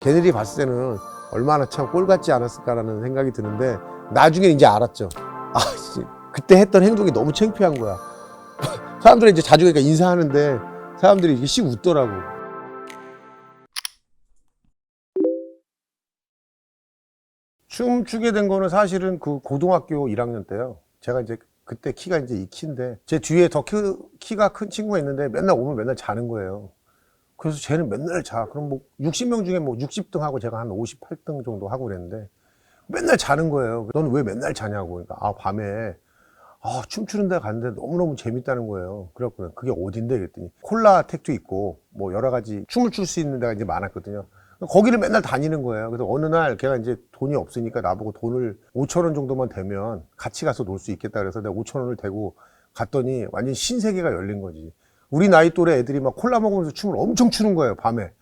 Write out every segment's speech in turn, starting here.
걔네들이 봤을 때는 얼마나 참 꼴 같지 않았을까라는 생각이 드는데 나중에 이제 알았죠. 그때 했던 행동이 너무 창피한 거야. 사람들이 이제 자주 그러니까 인사하는데 사람들이 이게 씩 웃더라고. 춤추게 된 거는 사실은 그 고등학교 1학년 때요. 제가 이제 그때 키가 이제 이 키인데 제 뒤에 더 키가 큰 친구가 있는데 맨날 오면 맨날 자는 거예요. 그래서 쟤는 맨날 자. 그럼 뭐 60명 중에 뭐 60등 하고 제가 한 58등 정도 하고 그랬는데 맨날 자는 거예요. 너는 왜 맨날 자냐고. 그러니까 밤에 춤추는 데 갔는데 너무너무 재밌다는 거예요. 그래갖고 그게 어딘데 그랬더니 콜라텍도 있고 뭐 여러 가지 춤을 출 수 있는 데가 이제 많았거든요. 거기를 맨날 다니는 거예요. 그래서 어느 날 걔가 이제 돈이 없으니까 나보고 돈을 5천 원 정도만 되면 같이 가서 놀 수 있겠다 그래서 내가 5천 원을 대고 갔더니 완전 신세계가 열린 거지. 우리 나이 또래 애들이 막 콜라 먹으면서 춤을 엄청 추는 거예요, 밤에.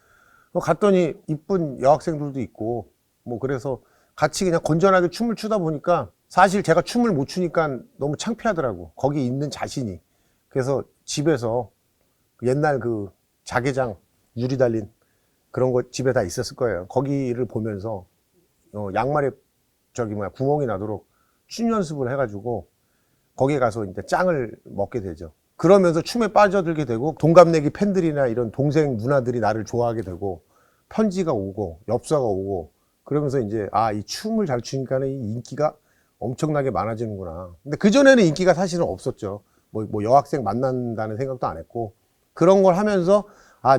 갔더니 이쁜 여학생들도 있고 뭐 그래서 같이 그냥 건전하게 춤을 추다 보니까 사실 제가 춤을 못 추니까 너무 창피하더라고. 거기 있는 자신이. 그래서 집에서 옛날 그 자개장 유리 달린 그런 거 집에 다 있었을 거예요. 거기를 보면서 양말에 구멍이 나도록 춤 연습을 해가지고 거기에 가서 이제 짱을 먹게 되죠. 그러면서 춤에 빠져들게 되고 동갑내기 팬들이나 이런 동생 누나들이 나를 좋아하게 되고 편지가 오고 엽서가 오고 그러면서 이제 이 춤을 잘 추니까는 이 인기가 엄청나게 많아지는구나. 근데 그전에는 인기가 사실은 없었죠. 뭐 여학생 만난다는 생각도 안 했고 그런 걸 하면서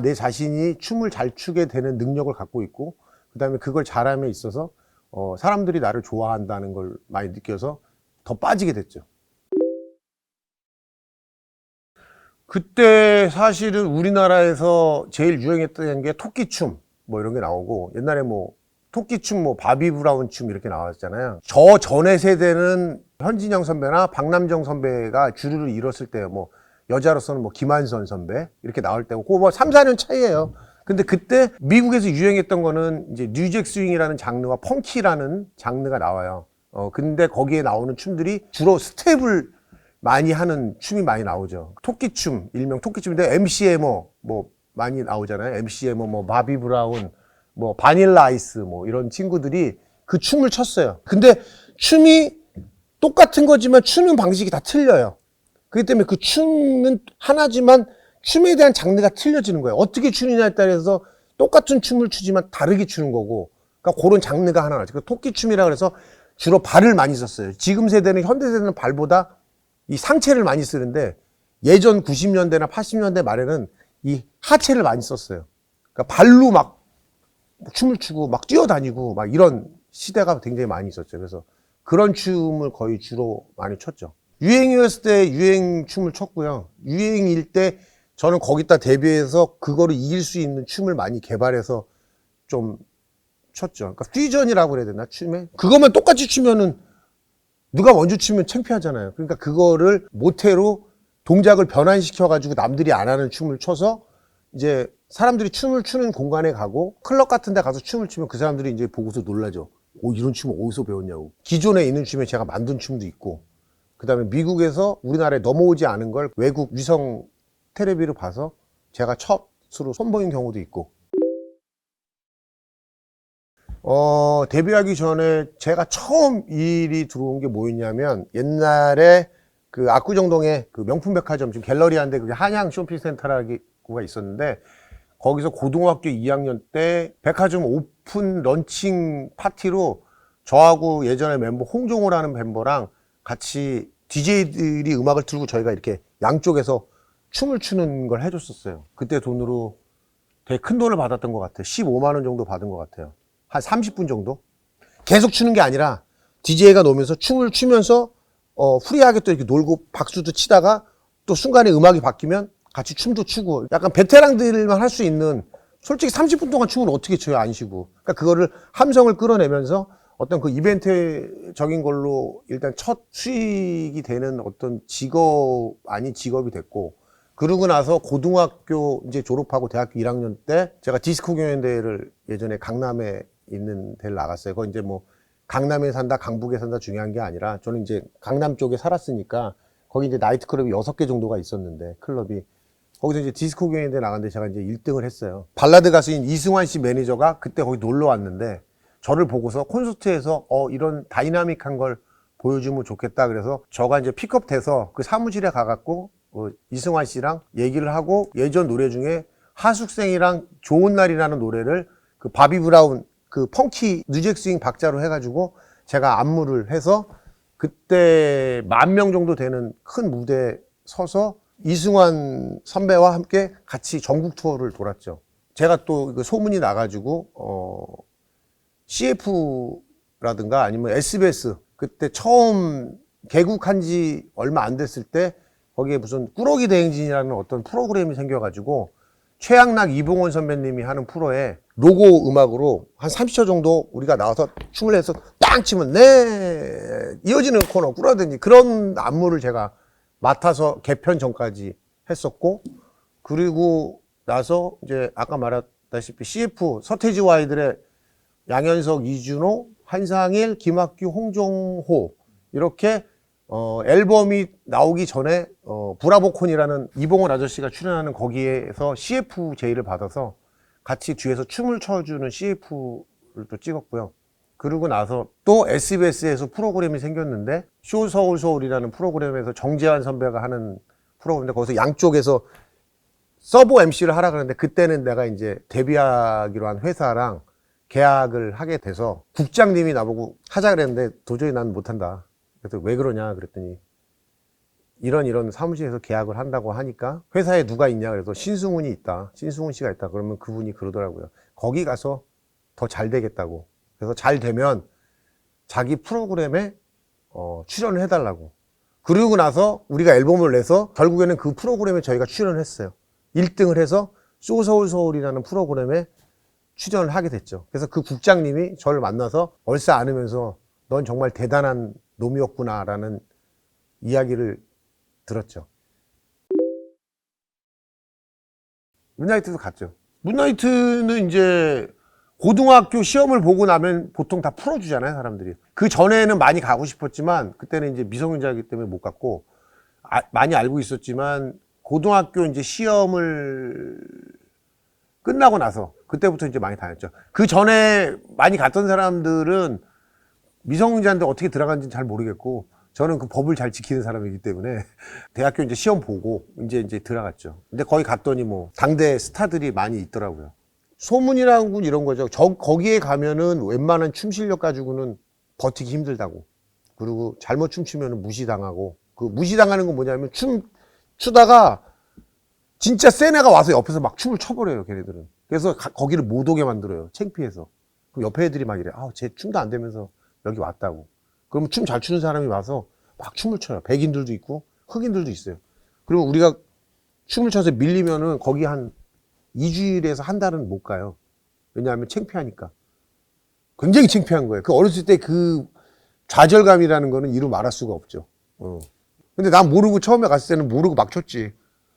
내 자신이 춤을 잘 추게 되는 능력을 갖고 있고 그 다음에 그걸 잘함에 있어서 사람들이 나를 좋아한다는 걸 많이 느껴서 더 빠지게 됐죠. 그때 사실은 우리나라에서 제일 유행했던 게 토끼춤 뭐 이런 게 나오고 옛날에 뭐 토끼춤 뭐 바비 브라운 춤 이렇게 나왔잖아요. 저 전의 세대는 현진영 선배나 박남정 선배가 주류를 이뤘을 때 뭐 여자로서는 뭐 김한선 선배 이렇게 나올 때고 그거 뭐 3, 4년 차이예요. 근데 그때 미국에서 유행했던 거는 이제 뉴잭 스윙이라는 장르와 펑키라는 장르가 나와요. 근데 거기에 나오는 춤들이 주로 스텝을 많이 하는 춤이 많이 나오죠. 토끼춤, 일명 토끼춤인데 MC에머 뭐 많이 나오잖아요. MC에머 뭐 바비 브라운 뭐 바닐라 아이스 뭐 이런 친구들이 그 춤을 췄어요. 근데 춤이 똑같은 거지만 추는 방식이 다 틀려요. 그렇기 때문에 그 춤은 하나지만 춤에 대한 장르가 틀려지는 거예요. 어떻게 추느냐에 따라서 똑같은 춤을 추지만 다르게 추는 거고 그러니까 그런 장르가 하나 나죠. 토끼춤이라 그래서 주로 발을 많이 썼어요. 지금 세대는 현대 세대는 발보다 이 상체를 많이 쓰는데 예전 90년대나 80년대 말에는 이 하체를 많이 썼어요. 그러니까 발로 막 춤을 추고 막 뛰어다니고 막 이런 시대가 굉장히 많이 있었죠. 그래서 그런 춤을 거의 주로 많이 췄죠. 유행이었을 때 유행 춤을 췄고요. 유행일 때 저는 거기다 대비해서 그거를 이길 수 있는 춤을 많이 개발해서 좀 췄죠. 그러니까 퓨전이라고 그래야 되나 춤에? 그것만 똑같이 추면은 누가 먼저 추면 창피하잖아요. 그러니까 그거를 모태로 동작을 변환시켜가지고 남들이 안 하는 춤을 춰서 이제 사람들이 춤을 추는 공간에 가고 클럽 같은 데 가서 춤을 추면 그 사람들이 이제 보고서 놀라죠. 이런 춤을 어디서 배웠냐고. 기존에 있는 춤에 제가 만든 춤도 있고 그 다음에 미국에서 우리나라에 넘어오지 않은 걸 외국 위성 텔레비를 봐서 제가 첫으로 선보인 경우도 있고 데뷔하기 전에 제가 처음 일이 들어온 게 뭐였냐면 옛날에 그 압구정동에 그 명품 백화점 지금 갤러리한데 그게 한양 쇼핑센터라고가 있었는데 거기서 고등학교 2학년 때 백화점 오픈 런칭 파티로 저하고 예전에 멤버 홍종호라는 멤버랑 같이 DJ들이 음악을 틀고 저희가 이렇게 양쪽에서 춤을 추는 걸 해줬었어요. 그때 돈으로 되게 큰 돈을 받았던 것 같아요. 15만 원 정도 받은 것 같아요. 한 30분 정도? 계속 추는 게 아니라 DJ가 놓으면서 춤을 추면서 프리하게 또 이렇게 놀고 박수도 치다가 또 순간에 음악이 바뀌면 같이 춤도 추고 약간 베테랑들만 할 수 있는 솔직히 30분 동안 춤을 어떻게 춰요 안 쉬고 그러니까 그거를 함성을 끌어내면서 어떤 그 이벤트적인 걸로 일단 첫 수익이 되는 어떤 직업 아닌 직업이 됐고 그러고 나서 고등학교 이제 졸업하고 대학교 1학년 때 제가 디스코 경연대회를 예전에 강남에 있는 데를 나갔어요. 그거 이제 뭐 강남에 산다, 강북에 산다 중요한 게 아니라 저는 이제 강남 쪽에 살았으니까 거기 이제 나이트클럽이 6개 정도가 있었는데 클럽이 거기서 이제 디스코 경연대 나갔는데 제가 이제 1등을 했어요. 발라드 가수인 이승환 씨 매니저가 그때 거기 놀러 왔는데 저를 보고서 콘서트에서 이런 다이나믹한 걸 보여주면 좋겠다. 그래서 저가 이제 픽업 돼서 그 사무실에 가갖고 이승환 씨랑 얘기를 하고 예전 노래 중에 하숙생이랑 좋은 날이라는 노래를 그 바비 브라운 그 펑키 뉴잭 스윙 박자로 해가지고 제가 안무를 해서 그때 10,000명 정도 되는 큰 무대에 서서 이승환 선배와 함께 같이 전국 투어를 돌았죠. 제가 또 그 소문이 나가지고 CF라든가 아니면 SBS 그때 처음 개국한 지 얼마 안 됐을 때 거기에 무슨 꾸러기 대행진이라는 어떤 프로그램이 생겨가지고 최양락 이봉원 선배님이 하는 프로에 로고 음악으로 한 30초 정도 우리가 나와서 춤을 해서 땅 치면 네 이어지는 코너 꾸러든지 그런 안무를 제가 맡아서 개편 전까지 했었고, 그리고 나서 이제 아까 말했다시피 CF 서태지와 아이들의 양현석, 이준호, 한상일, 김학규, 홍종호 이렇게 앨범이 나오기 전에 브라보콘이라는 이봉원 아저씨가 출연하는 거기에서 CF 제의를 받아서 같이 뒤에서 춤을 춰주는 CF를 또 찍었고요. 그러고 나서 또 SBS에서 프로그램이 생겼는데 쇼 서울 서울이라는 프로그램에서 정재환 선배가 하는 프로그램인데 거기서 양쪽에서 서브 MC를 하라 그러는데 그때는 내가 이제 데뷔하기로 한 회사랑 계약을 하게 돼서 국장님이 나보고 하자 그랬는데 도저히 난 못한다. 그래서 왜 그러냐 그랬더니 이런 사무실에서 계약을 한다고 하니까 회사에 누가 있냐 그래서 신승훈이 있다. 신승훈 씨가 있다. 그러면 그분이 그러더라고요. 거기 가서 더 잘 되겠다고. 그래서 잘 되면 자기 프로그램에 출연을 해달라고. 그러고 나서 우리가 앨범을 내서 결국에는 그 프로그램에 저희가 출연을 했어요. 1등을 해서 쇼 서울 서울이라는 프로그램에 출연을 하게 됐죠. 그래서 그 국장님이 저를 만나서 얼싸 안으면서 넌 정말 대단한 놈이었구나라는 이야기를 들었죠. 문나이트도 갔죠. 문나이트는 이제 고등학교 시험을 보고 나면 보통 다 풀어주잖아요, 사람들이. 그 전에는 많이 가고 싶었지만, 그때는 이제 미성년자이기 때문에 못 갔고, 많이 알고 있었지만, 고등학교 이제 시험을 끝나고 나서, 그때부터 이제 많이 다녔죠. 그 전에 많이 갔던 사람들은 미성년자인데 어떻게 들어간지는 잘 모르겠고, 저는 그 법을 잘 지키는 사람이기 때문에, 대학교 이제 시험 보고, 이제 들어갔죠. 근데 거기 갔더니 뭐, 당대 스타들이 많이 있더라고요. 소문이라는 건 이런 거죠. 거기에 가면은 웬만한 춤 실력 가지고는 버티기 힘들다고. 그리고 잘못 춤추면 무시당하고. 그 무시당하는 건 뭐냐면 추다가 진짜 센 애가 와서 옆에서 막 춤을 춰버려요, 걔네들은. 그래서 거기를 못 오게 만들어요. 창피해서. 그럼 옆에 애들이 막 이래. 쟤 춤도 안 되면서 여기 왔다고. 그러면 춤 잘 추는 사람이 와서 막 춤을 춰요. 백인들도 있고 흑인들도 있어요. 그리고 우리가 춤을 춰서 밀리면은 거기 한 2주일에서 한 달은 못 가요. 왜냐하면 창피하니까. 굉장히 창피한 거예요. 그 어렸을 때 그 좌절감이라는 거는 이루 말할 수가 없죠. 근데 난 모르고 처음에 갔을 때는 모르고 막 쳤지.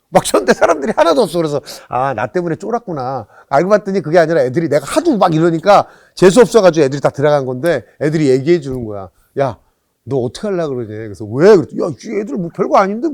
막 쳤는데 사람들이 하나도 없어. 그래서 나 때문에 쫄았구나. 알고 봤더니 그게 아니라 애들이 내가 하도 막 이러니까 재수 없어가지고 애들이 다 들어간 건데 애들이 얘기해 주는 거야. 야, 너 어떻게 하려고 그러지? 그래서 왜? 그랬더니 야, 애들 뭐 별거 아닌데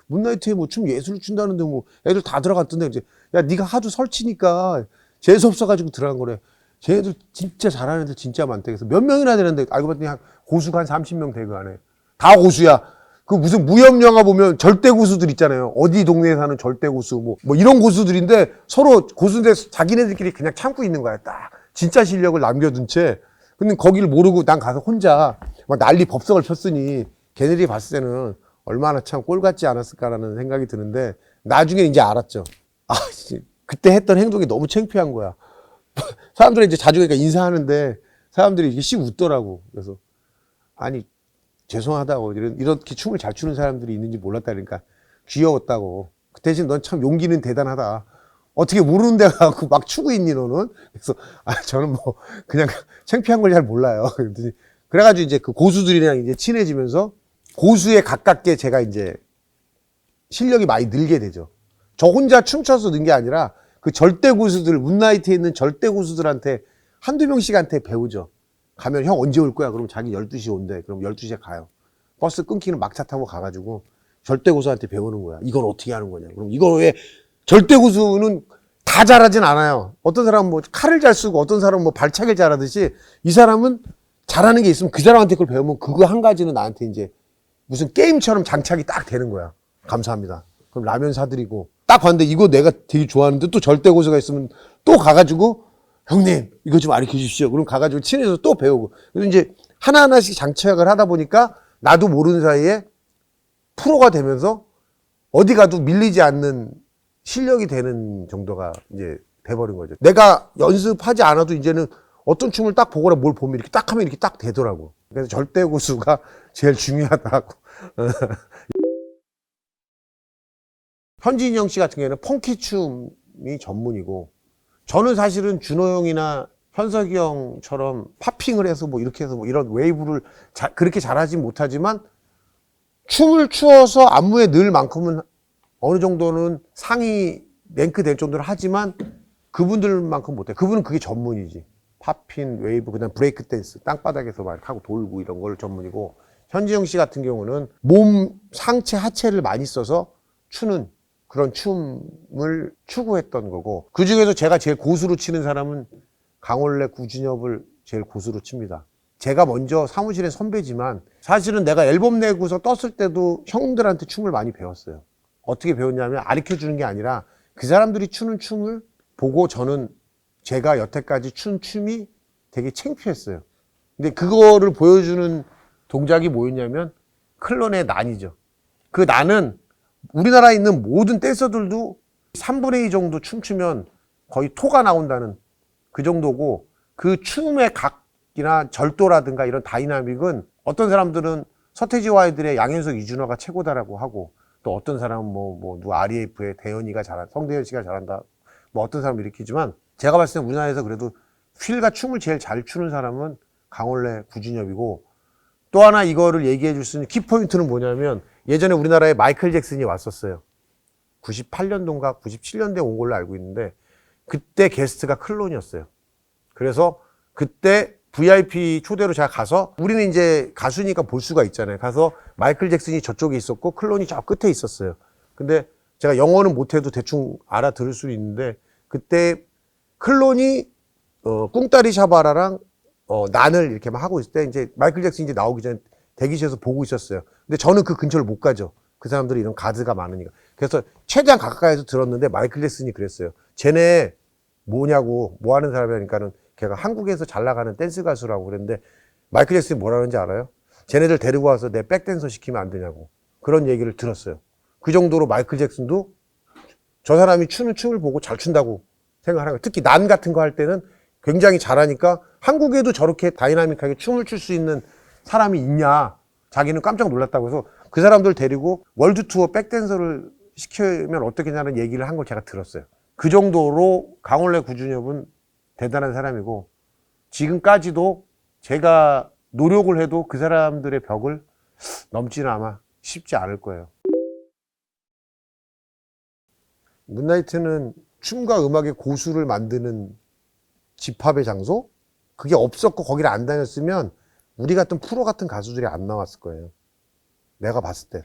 문나이트에 뭐 춤 예술 춘다는데 뭐 애들 다 들어갔던데 이제 야 네가 하도 설치니까 재수 없어가지고 들어간 거래. 쟤들 진짜 잘하는 애들 진짜 많대. 그래서 몇 명이나 되는데 알고 봤더니 고수가 한 30명 돼 그 안에. 다 고수야. 그 무슨 무협 영화 보면 절대 고수들 있잖아요. 어디 동네에 사는 절대 고수 뭐 이런 고수들인데 서로 고수인데 자기네들끼리 그냥 참고 있는 거야. 딱 진짜 실력을 남겨둔 채. 근데 거기를 모르고 난 가서 혼자 막 난리 법석을 폈으니 걔네들이 봤을 때는 얼마나 참 꼴 같지 않았을까라는 생각이 드는데 나중에 이제 알았죠. 그때 했던 행동이 너무 창피한 거야. 사람들이 이제 자주 그러니까 인사하는데 사람들이 이렇게 씩 웃더라고. 그래서 아니 죄송하다고 이렇게 춤을 잘 추는 사람들이 있는지 몰랐다 그러니까 귀여웠다고. 그 대신 넌 참 용기는 대단하다. 어떻게 모르는 데 가고 막 추고 있니 너는? 그래서 저는 뭐 그냥 창피한 걸 잘 몰라요. 그래가지고 이제 그 고수들이랑 이제 친해지면서 고수에 가깝게 제가 이제 실력이 많이 늘게 되죠. 저 혼자 춤춰서 는 게 아니라 그 절대 고수들, 문나이트에 있는 절대 고수들한테 한두 명씩한테 배우죠. 가면 형 언제 올 거야? 그럼 자기 12시에 온대. 그럼 12시에 가요. 버스 끊기는 막차 타고 가가지고 절대 고수한테 배우는 거야. 이건 어떻게 하는 거냐. 그럼 이거 왜 절대 고수는 다 잘하진 않아요. 어떤 사람은 뭐 칼을 잘 쓰고 어떤 사람은 뭐 발차기를 잘하듯이 이 사람은 잘하는 게 있으면 그 사람한테 그걸 배우면 그거 한 가지는 나한테 이제 무슨 게임처럼 장착이 딱 되는 거야. 감사합니다. 그럼 라면 사드리고 딱 봤는데 이거 내가 되게 좋아하는데 또 절대 고수가 있으면 또 가가지고 형님 이거 좀 가르쳐 주십시오. 그럼 가가지고 친해서 또 배우고. 그래서 이제 하나하나씩 장착을 하다 보니까 나도 모르는 사이에 프로가 되면서 어디 가도 밀리지 않는 실력이 되는 정도가 이제 돼버린 거죠. 내가 연습하지 않아도 이제는 어떤 춤을 딱 보거나 뭘 보면 이렇게 딱 하면 이렇게 딱 되더라고. 그래서 절대 고수가 제일 중요하다고. 현진영 씨 같은 경우에는 펑키 춤이 전문이고 저는 사실은 준호 형이나 현석이 형처럼 팝핑을 해서 뭐 이렇게 해서 뭐 이런 웨이브를 그렇게 잘하진 못하지만 춤을 추어서 안무에 넣을 만큼은 어느 정도는 상위 랭크 될 정도로 하지만 그분들만큼 못해. 그분은 그게 전문이지. 팝핀, 웨이브, 그다음 브레이크 댄스, 땅바닥에서 막 하고 돌고 이런 걸 전문이고 현지영 씨 같은 경우는 몸, 상체, 하체를 많이 써서 추는 그런 춤을 추구했던 거고 그 중에서 제가 제일 고수로 치는 사람은 강원래 구준엽을 제일 고수로 칩니다. 제가 먼저 사무실의 선배지만 사실은 내가 앨범 내고서 떴을 때도 형들한테 춤을 많이 배웠어요. 어떻게 배웠냐면 가르쳐 주는 게 아니라 그 사람들이 추는 춤을 보고 저는 제가 여태까지 춘 춤이 되게 창피했어요. 근데 그거를 보여주는 동작이 뭐였냐면 클론의 난이죠. 그 난은 우리나라에 있는 모든 댄서들도 3분의 2 정도 춤추면 거의 토가 나온다는 그 정도고 그 춤의 각이나 절도라든가 이런 다이나믹은 어떤 사람들은 서태지와 아이들의 양현석, 이준호가 최고다라고 하고 또 어떤 사람은 누구 REF의 대현이가 잘한다, 성대현 씨가 잘한다, 뭐 어떤 사람은 일으키지만 제가 봤을 때 우리나라에서 그래도 휠과 춤을 제일 잘 추는 사람은 강원래 구준엽이고 또 하나 이거를 얘기해 줄 수 있는 키포인트는 뭐냐면 예전에 우리나라에 마이클 잭슨이 왔었어요. 98년도인가 97년도에 온 걸로 알고 있는데 그때 게스트가 클론이었어요. 그래서 그때 VIP 초대로 제가 가서 우리는 이제 가수니까 볼 수가 있잖아요. 가서 마이클 잭슨이 저쪽에 있었고 클론이 저 끝에 있었어요. 근데 제가 영어는 못해도 대충 알아들을 수 있는데 그때 클론이 꿍따리 샤바라랑 난을 이렇게 막 하고 있을 때 이제 마이클 잭슨이 이제 나오기 전에 대기실에서 보고 있었어요. 근데 저는 그 근처를 못 가죠. 그 사람들이 이런 가드가 많으니까. 그래서 최대한 가까이서 들었는데 마이클 잭슨이 그랬어요. 쟤네 뭐냐고 뭐 하는 사람이니까는 걔가 한국에서 잘 나가는 댄스 가수라고 그랬는데 마이클 잭슨이 뭐라 그러는지 알아요? 쟤네들 데리고 와서 내 백댄서 시키면 안 되냐고 그런 얘기를 들었어요. 그 정도로 마이클 잭슨도 저 사람이 추는 춤을 보고 잘 춘다고 생각하는 거예요. 특히 난 같은 거 할 때는 굉장히 잘하니까 한국에도 저렇게 다이나믹하게 춤을 출 수 있는 사람이 있냐 자기는 깜짝 놀랐다고 해서 그 사람들 데리고 월드 투어 백댄서를 시키면 어떻겠냐는 얘기를 한 걸 제가 들었어요. 그 정도로 강원래 구준엽은 대단한 사람이고 지금까지도 제가 노력을 해도 그 사람들의 벽을 넘지는 아마 쉽지 않을 거예요. 문나이트는 춤과 음악의 고수를 만드는 집합의 장소? 그게 없었고 거기를 안 다녔으면 우리 같은 프로 같은 가수들이 안 나왔을 거예요. 내가 봤을 때.